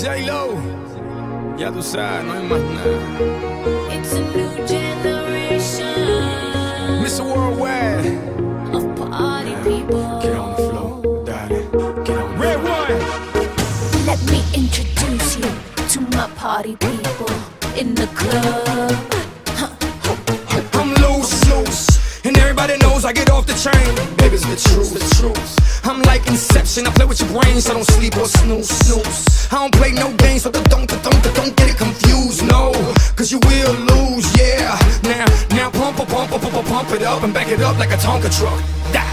J-Lo, ya tú sabes, no hay más nada. It's a new generation Mr. Worldwide, of party people. get on the floor, darling, get on. Red one. Let me introduce you to my party people in the club. I'm loose, and everybody knows I get off the train. Baby, it's the truth. I'm like Inception, I play with your brain, so don't sleep or snooze. I don't play no games, so don't get it confused, no. Cause you will lose, yeah. Now pump it up and back it up like a Tonka truck. Dale.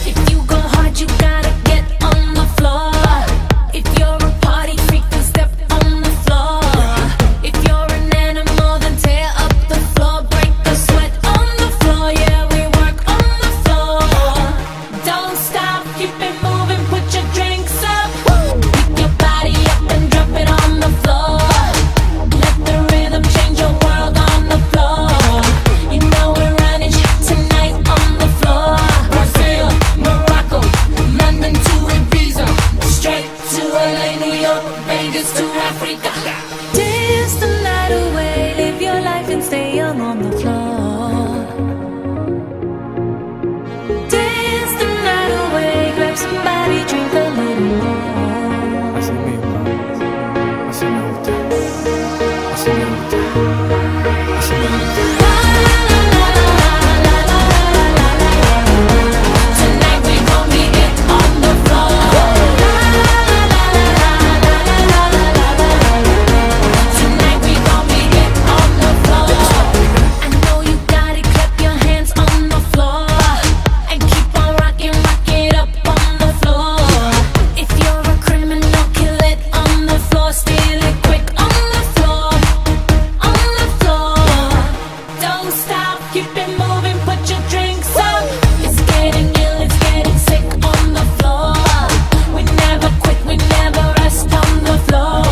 If you go hard, you gotta get on the floor. If you're a party freak, then step on the floor. If you're an animal, then tear up the floor. Break the sweat on the floor, yeah, we work on the floor. Don't stop, keep it moving, put your drinks up. Pick your body up and drop it on the floor. Let the rhythm change your world on the floor. You know we're running shit tonight on the floor. Brazil, Morocco, London to Ibiza, straight to LA, New York, Vegas to Africa. Dance the night away, live your life and stay young on the floor. Dance the night away, grab somebody, drink a little more. Así mismo, así me gusta, así me gusta, así me gusta. Tonight we gon' be it on the floor. Tonight we gon' be it on the floor. I know you got it, clap your hands on the floor. And keep on rocking, rock it up on the floor. If you're a criminal, kill it on the floor. Steal it quick on the floor. On the floor. Don't stop, keep it moving, put your drinks up. It's getting ill, it's getting sick on the floor. We never quit, we never rest on the floor.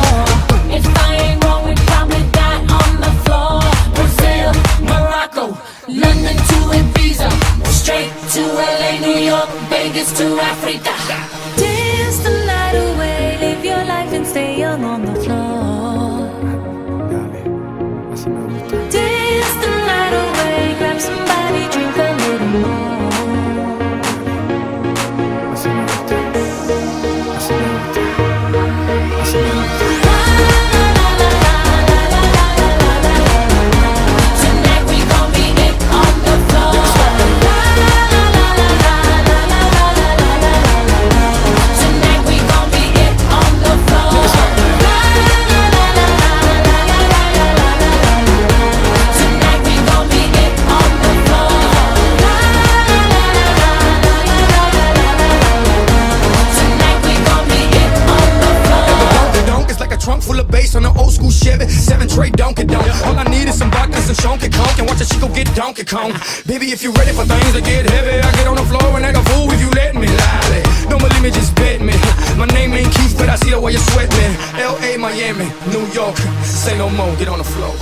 If I ain't wrong, we probably die on the floor. Brazil, Morocco, London to Ibiza, straight to LA, New York, Vegas to Africa. Dance the night away, live your life and stay young on the floor. Dale, así me gusta. Dance the night away, grab somebody, drink a little more. Así me gusta, así me gusta, así me gusta. Tonight we gon' be it on the floor. Tonight we gon' be it on the floor. Tonight we gon' be it on the floor. Tonight we gon' be it on the floor. The donk is like a trunk full of bass on an old school Chevy 7 tray Donkey Donk. All I need is some vodka, some Chonky Conk, and watch a chico get Donkey Kong. Baby, if you ready for things to get heavy, I get on the floor and act a fool if you let me. Lolly, don't believe me, just bet me. My name ain't Keith, but I see the way you sweat me. L.A., Miami, New York, say no more, get on the floor.